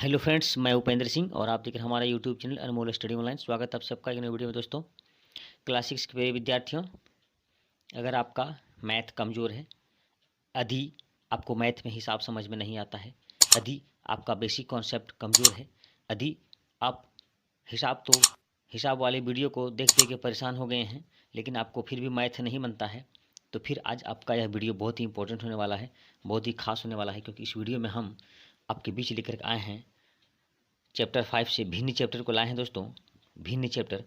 Hello friends, मैं उपेंद्र सिंह और आप देख रहे हैं हमारा यूट्यूब चैनल अनमोल स्टडी ऑनलाइन। स्वागत है आप सबका एक नई वीडियो में। दोस्तों, क्लास 6 के विद्यार्थियों, अगर आपका मैथ कमज़ोर है, यदि आपको मैथ में हिसाब समझ में नहीं आता है, यदि आपका बेसिक कॉन्सेप्ट कमज़ोर है, यदि आप हिसाब वाले वीडियो को देख देख के परेशान हो गए हैं, लेकिन आपको फिर भी मैथ नहीं बनता है, तो फिर आज आपका यह वीडियो बहुत ही इंपॉर्टेंट होने वाला है, बहुत ही खास होने वाला है। क्योंकि इस वीडियो में हम आपके बीच लेकर आए हैं चैप्टर 5 से भिन्न चैप्टर को लाए हैं। दोस्तों, भिन्न चैप्टर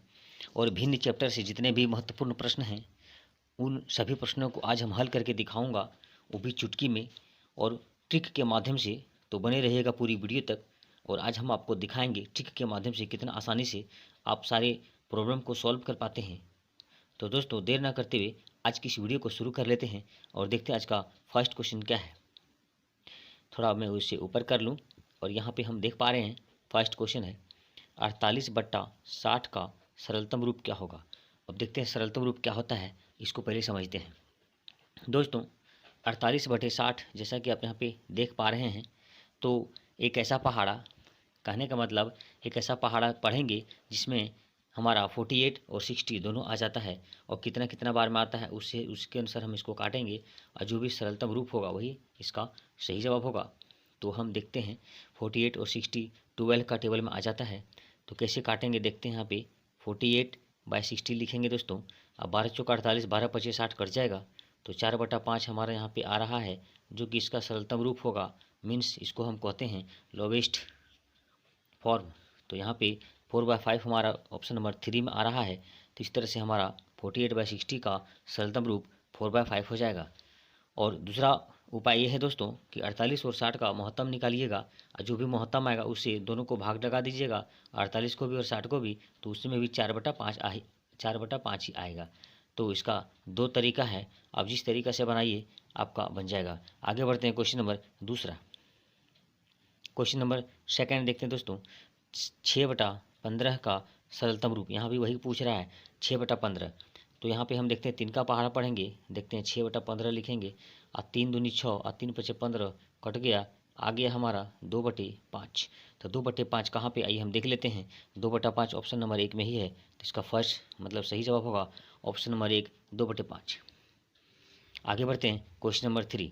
और भिन्न चैप्टर से जितने भी महत्वपूर्ण प्रश्न हैं, उन सभी प्रश्नों को आज हम हल करके दिखाऊंगा, वो भी चुटकी में और ट्रिक के माध्यम से। तो बने रहिएगा पूरी वीडियो तक। और आज हम आपको दिखाएंगे ट्रिक के माध्यम से कितना आसानी से आप सारे प्रॉब्लम को सॉल्व कर पाते हैं। तो दोस्तों, देर ना करते हुए आज की इस वीडियो को शुरू कर लेते हैं और देखते हैं आज का फर्स्ट क्वेश्चन क्या है। थोड़ा मैं उससे ऊपर कर लूँ और यहाँ पे हम देख पा रहे हैं फर्स्ट क्वेश्चन है 48/60 का सरलतम रूप क्या होगा। अब देखते हैं सरलतम रूप क्या होता है, इसको पहले समझते हैं। दोस्तों, 48/60 जैसा कि आप यहाँ पे देख पा रहे हैं, तो एक ऐसा पहाड़ा, कहने का मतलब एक ऐसा पहाड़ा पढ़ेंगे जिसमें हमारा 48 और 60 दोनों आ जाता है, और कितना कितना बार में आता है उसके अनुसार हम इसको काटेंगे, और जो भी सरलतम रूप होगा वही इसका सही जवाब होगा। तो हम देखते हैं 48 और 60 12 का टेबल में आ जाता है, तो कैसे काटेंगे देखते हैं। यहाँ पे 48/60 लिखेंगे दोस्तों। अब 12 चौका 48, 12 पच्चीस 60 कट जाएगा, तो 4/5 हमारा यहाँ पे आ रहा है, जो कि इसका सरलतम रूप होगा। मीन्स इसको हम कहते हैं लोवेस्ट फॉर्म। तो यहाँ पे 4/5 हमारा ऑप्शन नंबर 3 में आ रहा है। तो इस तरह से हमारा 48/60 का सरलतम रूप 4/5 हो जाएगा। और दूसरा उपाय ये है दोस्तों कि 48 और 60 का महत्तम निकालिएगा, और जो भी महत्तम आएगा उससे दोनों को भाग लगा दीजिएगा, 48 को भी और 60 को भी, तो उसमें भी 4/5 ही आएगा। तो इसका दो तरीका है, आप जिस तरीका से बनाइए आपका बन जाएगा। आगे बढ़ते हैं क्वेश्चन नंबर दूसरा। क्वेश्चन नंबर सेकेंड देखते हैं दोस्तों। 6/15 का सरलतम रूप, यहाँ भी वही पूछ रहा है 6/15। तो यहाँ पे हम देखते हैं 3 का पहाड़ा पढ़ेंगे, देखते हैं 6/15 लिखेंगे, और 3 दूनी 6 और 3 पचे 15 कट गया, आ गया हमारा 2/5। तो 2/5 कहाँ पे, आइए हम देख लेते हैं। 2/5 ऑप्शन नंबर 1 में ही है, तो इसका फर्स्ट मतलब सही जवाब होगा ऑप्शन नंबर 1, 2/5। आगे बढ़ते हैं क्वेश्चन नंबर 3।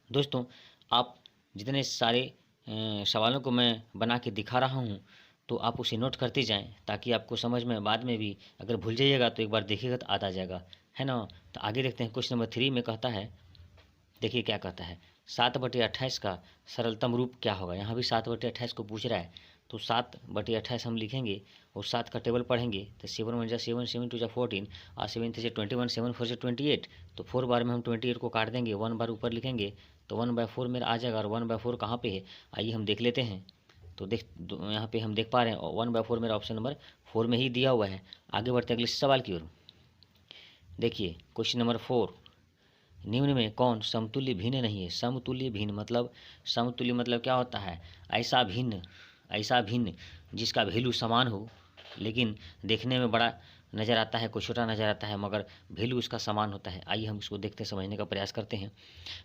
दोस्तों, आप जितने सारे सवालों को मैं बना के दिखा रहा हूँ, तो आप उसे नोट करते जाएं, ताकि आपको समझ में बाद में भी अगर भूल जाइएगा तो एक बार देखिएगा तो आता जाएगा, है ना। तो आगे देखते हैं क्वेश्चन नंबर 3 में कहता है, देखिए क्या कहता है, 7/28 का सरलतम रूप क्या होगा। यहाँ भी 7/28 को पूछ रहा है, तो 7/28 हम लिखेंगे और 7 का टेबल पढ़ेंगे। तो 7 1 7, 7 2 14, और 7 3 21, 7 4 28। तो 4 बार में हम 28 को काट देंगे, 1 बार ऊपर लिखेंगे, तो 1/4 मेरा आ जाएगा। और 1/4 कहाँ पे है, आइए हम देख लेते हैं। तो यहाँ पे हम देख पा रहे हैं 1/4 मेरा ऑप्शन नंबर 4 में ही दिया हुआ है। आगे बढ़ते हैं अगले सवाल की ओर। देखिए क्वेश्चन नंबर 4, निम्न में कौन समतुल्य भिन्न नहीं है। समतुल्य मतलब क्या होता है, ऐसा भिन्न जिसका वैल्यू समान हो, लेकिन देखने में बड़ा नज़र आता है, कोई छोटा नज़र आता है, मगर वैल्यू उसका समान होता है। आइए हम इसको देखते समझने का प्रयास करते हैं।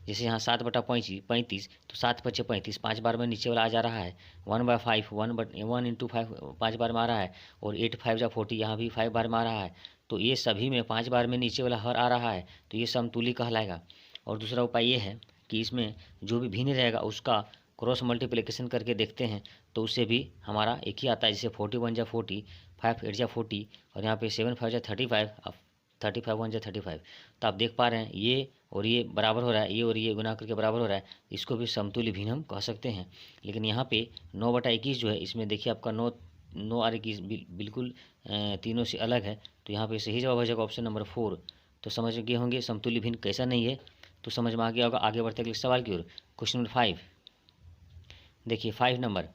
जैसे यहाँ 7/35, तो 7 पचे 35, 5 बार में नीचे वाला आ जा रहा है। 1/5, 1 इंटू 5 5 बार में आ रहा है, और 8 5 जा 40, यहाँ भी 5 बार में आ रहा है। तो ये सभी में 5 बार में नीचे वाला हर आ रहा है, तो ये समतुल्य कहलाएगा। और दूसरा उपाय ये है कि इसमें जो भी भिन्न रहेगा उसका क्रॉस मल्टीप्लिकेशन करके देखते हैं, तो उससे भी हमारा एक ही आता है। जैसे 41 जा 40, 5 8 जा 40, और यहाँ पे 7 5 जा 35, 35 1 जा 35। तो आप देख पा रहे हैं ये और ये बराबर हो रहा है, ये और ये गुना करके बराबर हो रहा है, इसको भी समतुल्य भिन्न हम कह सकते हैं। लेकिन यहाँ पे 9/21 जो है, इसमें देखिए आपका 9 और 21 बिल्कुल तीनों से अलग है। तो यहाँ पे सही जवाब हो जाएगा ऑप्शन नंबर 4। तो समझ गए होंगे समतुल्य भिन्न कैसा नहीं है, तो समझ में आ गया होगा। आगे बढ़ते अगले सवाल की ओर। क्वेश्चन नंबर 5, देखिए 5 नंबर,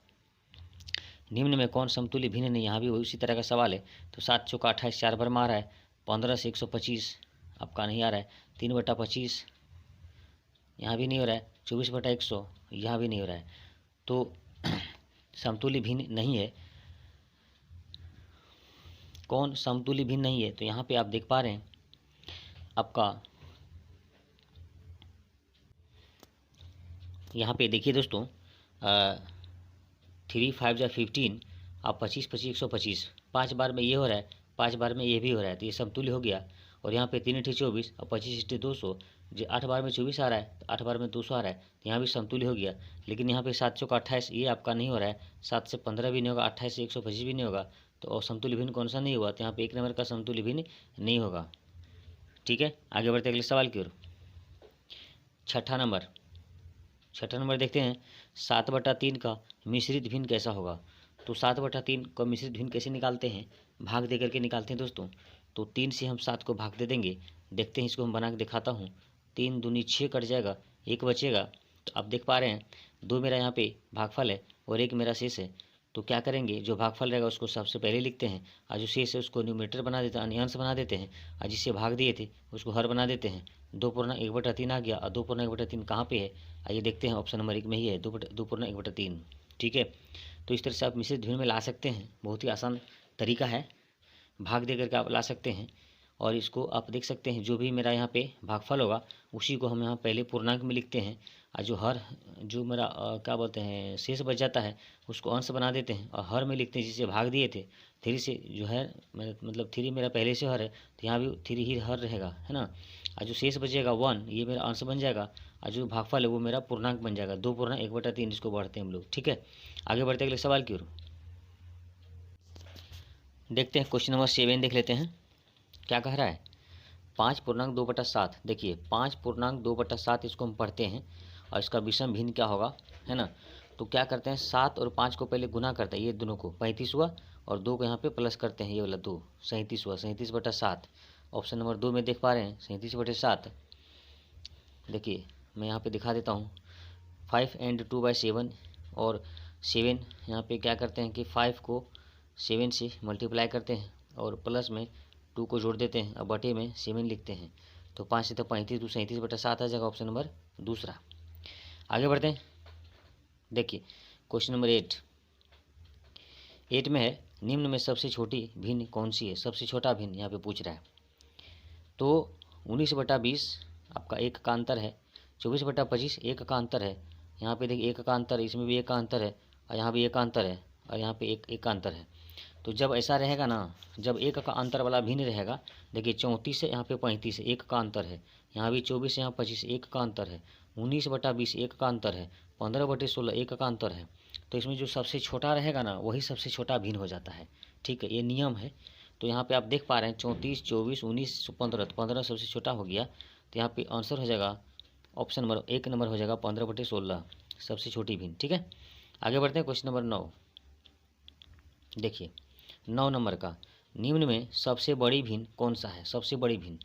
निम्न में कौन समतुल्य भिन्न नहीं। यहाँ भी उसी तरह का सवाल है। तो 7 चौका 28, 4 बार में आ रहा है। 15 से 125 आपका नहीं आ रहा है। 3/25 यहाँ भी नहीं हो रहा है। 24/100 यहाँ भी नहीं हो रहा है। तो समतुल्य भिन्न नहीं है। कौन समतुल्य भिन्न नहीं है, तो यहाँ पे आप देख पा रहे हैं आपका, यहाँ पे देखिए दोस्तों, 3 5 जा 15, अब 25 25 125, 5 बार में ये हो रहा है, 5 बार में ये भी हो रहा है, तो ये समतुल्य हो गया। और यहाँ पे 3 × 24 और 25 × 200, जो 8 बार में 24 आ रहा है, तो 8 बार में 200 आ रहा है, तो यहाँ भी समतुल्य हो गया। लेकिन यहाँ पे 7 चौका 28, ये आपका नहीं हो रहा है, 7 से 15 भी नहीं होगा, 28 से 125 भी नहीं होगा, तो और समतुल्य भिन्न कौन सा नहीं हुआ, तो यहाँ पे 1 नंबर का समतुल्य भिन्न नहीं होगा। ठीक है, आगे बढ़ते अगले सवाल की ओर। छठा नंबर देखते हैं, 7/3 का मिश्रित भिन्न कैसा होगा। तो 7/3 का मिश्रित भिन्न कैसे निकालते हैं, भाग दे करके निकालते हैं दोस्तों। तो 3 से हम 7 को भाग दे देंगे, देखते हैं इसको हम बना के दिखाता हूँ। 3 दूनी 6 कट जाएगा, 1 बचेगा। तो आप देख पा रहे हैं 2 मेरा यहाँ पे भागफल है और 1 मेरा शेष है। तो क्या करेंगे, जो भागफल रहेगा उसको सबसे पहले लिखते हैं, और जो शेष है उसको न्यूमरेटर बना देते हैं, अंश बना देते हैं, और जिससे भाग दिए थे उसको हर बना देते हैं। 2/1/3 आ गया, और 2/1/3 कहाँ पे है, आइए देखते हैं, ऑप्शन नंबर 1 में ही है, 2/1/3। ठीक है, तो इस तरह से आप मिश्रित भिन्न में ला सकते हैं, बहुत ही आसान तरीका है, भाग दे करके आप ला सकते हैं। और इसको आप देख सकते हैं, जो भी मेरा यहाँ पे भागफल होगा उसी को हम यहाँ पहले पूर्णांक में लिखते हैं, और जो मेरा क्या बोलते हैं शेष बच जाता है उसको अंश बना देते हैं और हर में लिखते हैं, जिससे भाग दिए थे। 3 से जो है मतलब 3 मेरा पहले से हर है, तो यहाँ भी 3 ही हर रहेगा, है ना। और जो शेष बचेगा 1, ये मेरा अंश बन जाएगा, और जो भागफल है वो मेरा पूर्णांक बन जाएगा, 2/1/3 जिसको बढ़ते हैं हम लोग। ठीक है, आगे बढ़ते अगले सवाल की ओर। देखते हैं क्वेश्चन नंबर 7 देख लेते हैं, क्या कह रहा है। 5/2/7, देखिए 5/2/7 इसको हम पढ़ते हैं, और इसका विषम भिन्न क्या होगा, है ना। तो क्या करते हैं, 7 और 5 को पहले गुना करते हैं, ये दोनों को 35 हुआ, और 2 को यहाँ पे प्लस करते हैं, ये वाला 2 37 हुआ, 37/7। ऑप्शन नंबर 2 में देख पा रहे हैं 37/7। देखिए मैं यहाँ पे दिखा देता हूँ, 5 and 2/7, और 7 यहाँ पे क्या करते हैं कि 5 को 7 से मल्टीप्लाई करते हैं, और प्लस में 2 को जोड़ देते हैं, और बटे में 7 लिखते हैं। तो 5 से तो 35, 37/7 आ जाएगा, ऑप्शन नंबर दूसरा। आगे बढ़ते हैं, देखिए क्वेश्चन नंबर 8 में है, निम्न में सबसे छोटी भिन्न कौन सी है, सबसे छोटा भिन्न यहाँ पे पूछ रहा है। तो 19/20 आपका 1 का अंतर है, 24/25 1 का अंतर है, यहाँ पे देखिए 1 का अंतर है, इसमें भी 1 का अंतर है, और यहाँ भी 1 का अंतर है, और यहाँ पे 1 का अंतर है। तो जब ऐसा रहेगा ना, जब 1 का अंतर वाला भिन्न रहेगा, देखिए 34 है, यहाँ पे 35 है, 1 का अंतर है, यहाँ भी 24 है, यहाँ 25 1 का अंतर है, 19/20 1 का अंतर है, 15/16 1 का अंतर है। तो इसमें जो सबसे छोटा रहेगा ना, वही सबसे छोटा भिन्न हो जाता है। ठीक है, ये नियम है। तो यहाँ पे आप देख पा रहे हैं 34 24 19 15, तो 15 सबसे छोटा हो गया, तो यहाँ पे आंसर हो जाएगा ऑप्शन नंबर 1 नंबर हो जाएगा 15/16, सबसे छोटी भिन्न। ठीक है, आगे बढ़ते हैं क्वेश्चन नंबर 9। देखिए 9 नंबर का, निम्न में सबसे बड़ी भिन्न कौन सा है, सबसे बड़ी भिन्न।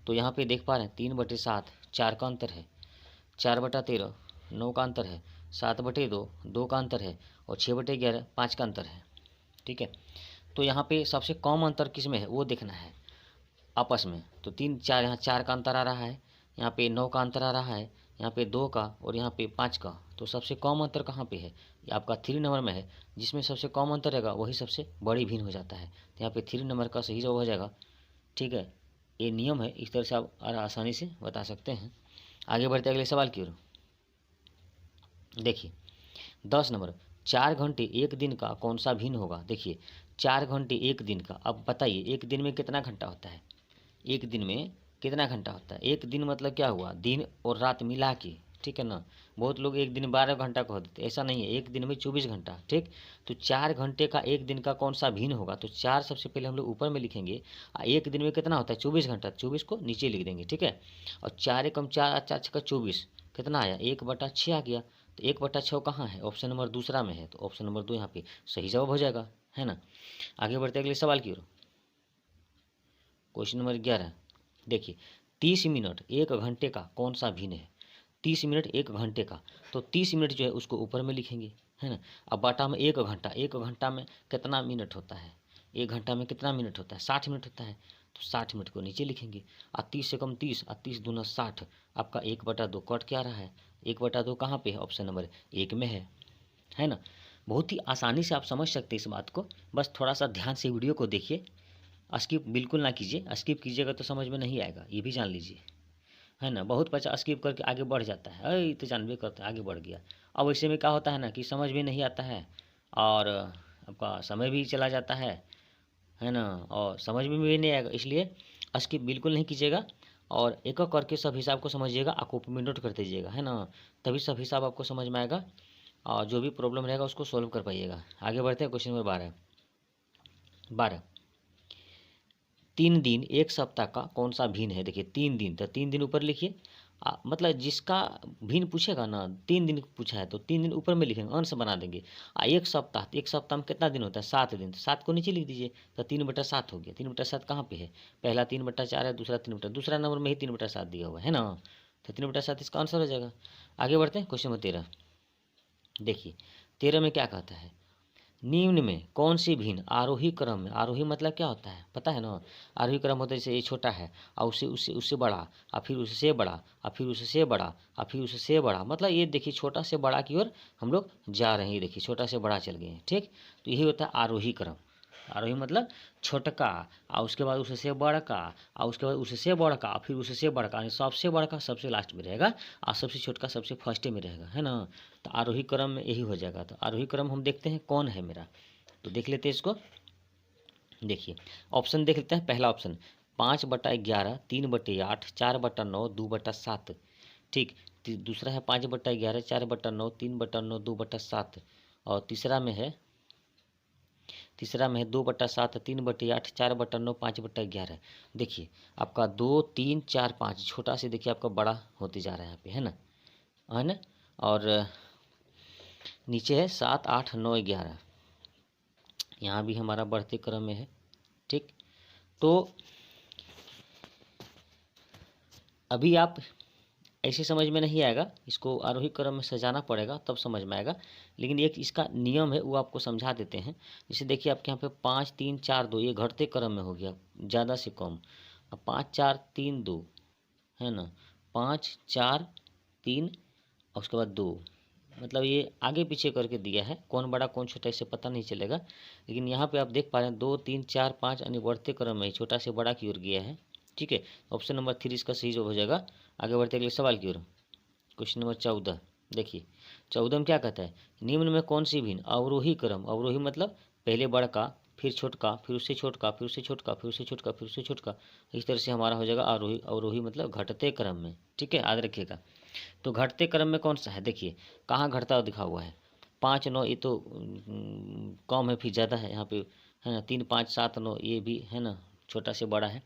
तो यहाँ पे देख पा रहे हैं 3/7 4 का अंतर है, 4/13 9 का अंतर है, 7/2 2 का अंतर है, और 6/11 5 का अंतर है। ठीक है, तो यहाँ पे सबसे कम अंतर किस में है वो देखना है आपस में। तो 3 4 यहाँ 4 का अंतर आ रहा है, यहाँ पे 9 का अंतर आ रहा है, यहाँ पे 2 का, और यहाँ पे 5 का। तो सबसे कम अंतर कहाँ पे है, ये आपका 3 नंबर में है, जिसमें सबसे कम अंतर रहेगा वही सबसे बड़ी भिन्न हो जाता है। तो यहाँ पे 3 नंबर का सही जवाब हो जाएगा। ठीक है, ये नियम है, इस तरह से आप आसानी से बता सकते हैं। आगे बढ़ते अगले सवाल की ओर। देखिए 10 नंबर, 4 घंटे एक दिन का कौन सा भिन्न होगा। देखिए 4 घंटे एक दिन का, अब बताइए एक दिन में कितना घंटा होता है, एक दिन में कितना घंटा होता है। एक दिन मतलब क्या हुआ, दिन और रात मिला के, ठीक है ना। बहुत लोग एक दिन 12 घंटा कह देते, ऐसा नहीं है, एक दिन में 24 घंटा। ठीक, तो 4 घंटे का एक दिन का कौन सा भिन्न होगा। तो 4 सबसे पहले हम लोग ऊपर में लिखेंगे, एक दिन में कितना होता है 24 घंटा, 24 को नीचे लिख देंगे। ठीक है, और 4 एकम 4 4 छक्का 24 कितना आया 1/6 आ गया। तो 1/6 कहाँ है, ऑप्शन नंबर दूसरा में है, तो ऑप्शन नंबर 2 यहाँ पे सही जवाब हो जाएगा, है ना। आगे बढ़ते अगले सवाल की ओर। क्वेश्चन नंबर 11, देखिए 30 मिनट 1 घंटे का कौन सा भिन्न है। 30 मिनट 1 घंटे का, तो 30 मिनट जो है उसको ऊपर में लिखेंगे, है ना। अब बाटा में 1 घंटा, 1 घंटा में कितना मिनट होता है, 1 घंटा में कितना मिनट होता है 60 मिनट होता है, तो 60 मिनट को नीचे लिखेंगे। और 30 से कम 30, और 30 दूना 60, आपका 1/2 कट क्या रहा है, 1/2 कहाँ पे है, ऑप्शन नंबर 1 में है ना। बहुत ही आसानी से आप समझ सकते हैं इस बात को, बस थोड़ा सा ध्यान से वीडियो को देखिए, स्किप बिल्कुल ना कीजिए, स्किप कीजिएगा तो समझ में नहीं आएगा, ये भी जान लीजिए। है ना, बहुत बच्चा स्किप करके आगे बढ़ जाता है, अरे तो जानबे करता है आगे बढ़ गया। अब ऐसे में क्या होता है ना कि समझ में नहीं आता है और आपका समय भी चला जाता है ना, और समझ में भी नहीं आएगा। इसलिए स्किप बिल्कुल नहीं कीजिएगा और एक एक करके सब हिसाब को समझिएगा, आप कॉपी में नोट कर दीजिएगा, है ना, तभी सब हिसाब आपको समझ में आएगा और जो भी प्रॉब्लम रहेगा उसको सॉल्व कर पाइएगा। आगे बढ़ते हैं क्वेश्चन नंबर 12। 3 दिन 1 सप्ताह का कौन सा भिन्न है। देखिए 3 दिन, तो 3 दिन ऊपर लिखिए। मतलब जिसका भिन्न पूछेगा ना, 3 दिन पूछा है तो 3 दिन ऊपर में लिखेंगे, अंश बना देंगे। 1 सप्ताह, तो 1 सप्ताह में कितना दिन होता है, 7 दिन, तो 7 को नीचे लिख दीजिए, तो 3/7 हो गया। 3/7 कहाँ पे है, पहला 3/4 है, दूसरा 3/दूसरा नंबर में ही 3/7 दिया हुआ है ना, तो 3/7 इसका आंसर हो जाएगा। आगे बढ़ते हैं क्वेश्चन नंबर 13। देखिए 13 में क्या कहता है, निम्न में कौन सी भिन्न आरोही क्रम में, आरोही मतलब क्या होता है पता है ना, आरोही क्रम होता है जैसे ये छोटा है और उससे उससे उससे बड़ा और फिर उससे बड़ा और फिर उससे बड़ा और फिर उससे बड़ा, मतलब ये देखिए छोटा से बड़ा की ओर हम लोग जा रहे हैं, देखिए छोटा से बड़ा चल गए हैं, ठीक। तो यही होता है आरोही क्रम। आरोही मतलब छोटका और उसके बाद उससे बड़का और उसके बाद उससे बड़का और फिर उससे बड़का, यानी सबसे बड़का सबसे लास्ट में रहेगा और सबसे छोटका सबसे फर्स्ट में रहेगा, है ना। तो आरोही क्रम में यही हो जाएगा। तो आरोही क्रम हम देखते हैं कौन है मेरा, तो देख लेते हैं इसको। देखिए ऑप्शन देख लेते हैं। पहला ऑप्शन 5/11, 3/8, 4/9, 2/7, ठीक। दूसरा है 5/11, 4/9, 3/9, 2/7 और तीसरा में है 2/7, 3/8, 4/9, 5/11। देखिए आपका 2, 3, 4, 5 छोटा से देखिए आपका बड़ा होते जा रहा है यहाँ पे, है ना। और नीचे है 7, 8, 9, 11, यहाँ भी हमारा बढ़ते क्रम में है, ठीक। तो अभी आप ऐसे समझ में नहीं आएगा, इसको आरोही क्रम में सजाना पड़ेगा तब समझ में आएगा। लेकिन एक इसका नियम है वो आपको समझा देते हैं। जैसे देखिए आपके यहाँ पे 5, 3, 4, 2 ये घटते क्रम में हो गया, ज़्यादा से कम। अब 5, 4, 3, 2 है ना, 5, 4, 3 और उसके बाद 2, मतलब ये आगे पीछे करके दिया है, कौन बड़ा कौन छोटा इसे पता नहीं चलेगा। लेकिन यहाँ पे आप देख पा रहे हैं 2, 3, 4, 5 यानी बढ़ते क्रम में छोटा से बड़ा की ओर गया है, ठीक है। ऑप्शन नंबर 3 इसका सही जवाब हो जाएगा। आगे बढ़ते अगले सवाल की ओर, क्वेश्चन नंबर 14। देखिए 14 में क्या कहता है, निम्न में कौन सी भिन्न अवरोही क्रम, अवरोही मतलब पहले बड़का फिर छोटका फिर उससे छोटका फिर उससे छोटका फिर उससे छोटका फिर उससे छोटका, इस तरह से हमारा हो जाएगा आरोही। अवरोही मतलब घटते क्रम में, ठीक है, याद रखिएगा। तो घटते क्रम में कौन सा है, देखिए कहाँ घटता दिखा हुआ है, 5, 9 ये तो कम है फिर ज़्यादा है यहाँ पे, है ना। 3, 5, 7, 9 ये भी है ना छोटा से बड़ा है।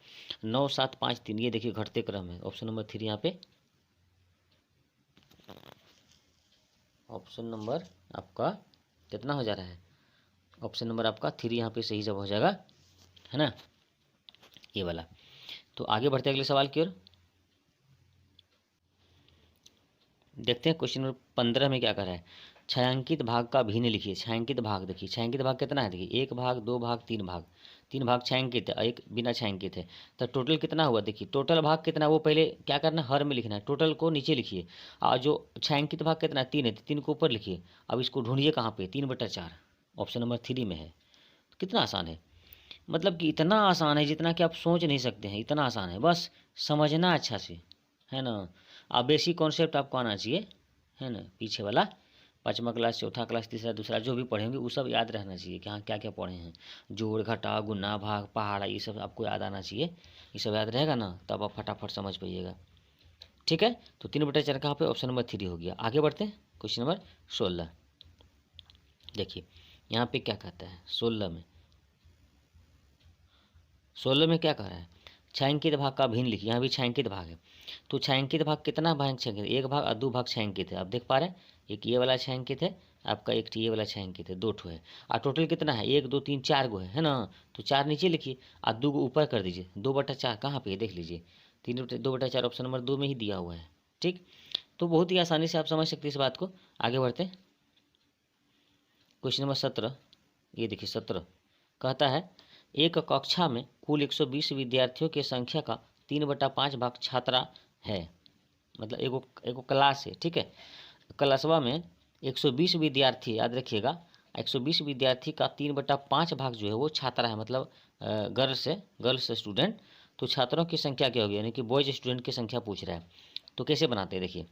9, 7, 5, 3 ये देखिए घटते क्रम है। ऑप्शन नंबर 3 यहाँ पे, ऑप्शन नंबर आपका कितना हो जा रहा है, ऑप्शन नंबर आपका 3 यहाँ पे सही जवाब हो जाएगा, है ना, ये वाला। तो आगे बढ़ते अगले सवाल की ओर, देखते हैं क्वेश्चन नंबर 15 में क्या कर रहा है। छायांकित भाग का भिन्न लिखिए। छायांकित भाग देखिए, छायांकित भाग कितना है, देखिए 1 भाग 2 भाग 3 भाग, 3 भाग छायांकित है, एक बिना छायांकित है। तो टोटल कितना हुआ, देखिए टोटल भाग कितना, वो पहले क्या करना है हर में लिखना है, टोटल को नीचे लिखिए और जो छायांकित भाग कितना है 3 है, 3 को ऊपर लिखिए। अब इसको ढूंढिए कहाँ पे, 3/4 ऑप्शन नंबर 3 में है। कितना आसान है, मतलब कि इतना आसान है जितना कि आप सोच नहीं सकते हैं, इतना आसान है, बस समझना अच्छा से, है ना। अब बेसिक कॉन्सेप्ट आपको आना चाहिए, है ना, पीछे वाला 5वां क्लास 4था क्लास तीसरा दूसरा जो भी पढ़ेंगे वो सब याद रहना चाहिए कि हाँ क्या क्या पढ़े हैं, जोड़ घटा गुना भाग पहाड़ा ये सब आपको याद आना चाहिए। ये सब याद रहेगा ना तब आप फटाफट समझ पाइएगा, ठीक है। तो 3/4 कहाँ पे, ऑप्शन नंबर 3 हो गया। आगे बढ़ते हैं क्वेश्चन नंबर 16। देखिए यहाँ पे क्या कहता है 16 में क्या कह रहा है, छायांकित भाग का भिन्न लिखिए। यहाँ भी छायांकित भाग है, तो छायांकित भाग कितना भाग छायांकित, 1 भाग और 2 भाग छायांकित है। आप देख पा रहे हैं एक ये वाला छायांकित है आपका, एक ये वाला छायांकित है, 2 ठो है और टोटल कितना है 1, 2, 3, 4 गो है ना। तो 4 नीचे लिखिए और 2 गो ऊपर कर दीजिए। 2/4 कहाँ पे देख लीजिए, 2/4 ऑप्शन नंबर 2 में ही दिया हुआ है, ठीक। तो बहुत ही आसानी से आप समझ सकते हैं इस बात को। आगे बढ़ते हैं क्वेश्चन नंबर 17। ये देखिए 17 कहता है एक कक्षा में कुल 120 विद्यार्थियों की संख्या का 3/5 भाग छात्रा है, मतलब एगो क्लास है, ठीक है। क्लासवा में 120 विद्यार्थी, याद रखिएगा 120 विद्यार्थी का 3/5 भाग जो है वो छात्रा है, मतलब गर्ल्स स्टूडेंट। तो छात्रों की संख्या क्या होगी, यानी कि बॉयज स्टूडेंट की संख्या पूछ रहा है। तो कैसे बनाते हैं, देखिए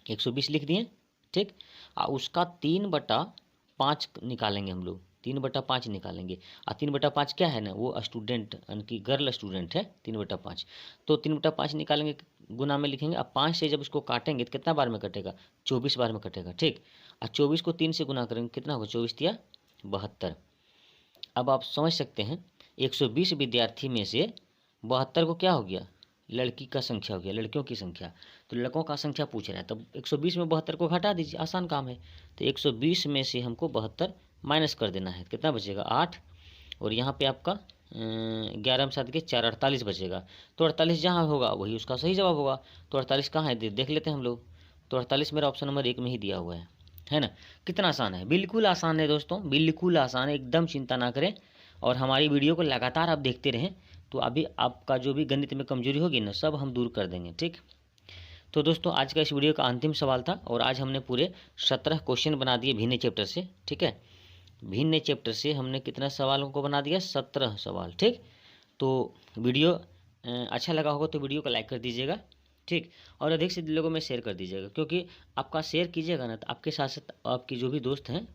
120 लिख दिए, ठीक। उसका 3/5 निकालेंगे हम लोग, 3/5 निकालेंगे। 3/5 क्या है ना, वो स्टूडेंट यानी कि गर्ल स्टूडेंट है 3/5। तो 3/5 निकालेंगे, गुना में लिखेंगे। अब 5 से जब इसको काटेंगे तो कितना बार में कटेगा, 24 बार में कटेगा, ठीक। 24 को 3 से गुना करेंगे, कितना होगा, 24 या 72। अब आप समझ सकते हैं 120 विद्यार्थी में से 72 को क्या हो गया, लड़की का संख्या हो गया, लड़कियों की संख्या। तो लड़कों का संख्या पूछ रहा है, तब 120 में 72 को घटा दीजिए, आसान काम है। तो 120 में से हमको 72 माइनस कर देना है, कितना बचेगा 8। और यहाँ पे आपका 11 में 7 के 4, 48 बचेगा। तो 48 जहाँ होगा वही उसका सही जवाब होगा। तो 48 कहाँ है, देख लेते हैं हम लोग। तो 48 मेरा ऑप्शन नंबर 1 में ही दिया हुआ है ना। कितना आसान है, बिल्कुल आसान है दोस्तों, बिल्कुल आसान है, एकदम चिंता ना करें। और हमारी वीडियो को लगातार आप देखते रहें, तो अभी आपका जो भी गणित में कमजोरी होगी ना, सब हम दूर कर देंगे, ठीक। तो दोस्तों आज का इस वीडियो का अंतिम सवाल था, और आज हमने पूरे 17 क्वेश्चन बना दिए भिन्न चैप्टर से, ठीक है। भिन्न चैप्टर से हमने कितना सवालों को बना दिया, 17 सवाल, ठीक। तो वीडियो अच्छा लगा होगा तो वीडियो को लाइक कर दीजिएगा, ठीक। और अधिक से लोगों में शेयर कर दीजिएगा, क्योंकि आपका शेयर कीजिएगा ना, तो आपके साथ साथ आपकी जो भी दोस्त हैं,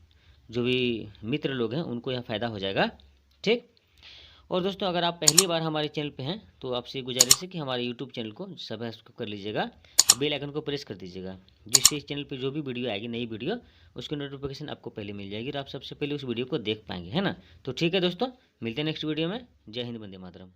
जो भी मित्र लोग हैं, उनको यह फ़ायदा हो जाएगा, ठीक। और दोस्तों अगर आप पहली बार हमारे चैनल पे हैं तो आपसे गुजारिश है कि हमारे यूट्यूब चैनल को सब्सक्राइब कर लीजिएगा, बेल आइकन को प्रेस कर दीजिएगा, जिससे इस चैनल पे जो भी वीडियो आएगी, नई वीडियो, उसकी नोटिफिकेशन आपको पहले मिल जाएगी और आप सबसे पहले उस वीडियो को देख पाएंगे, है ना। तो ठीक है दोस्तों, मिलते हैं नेक्स्ट वीडियो में। जय हिंद, वंदे मातरम।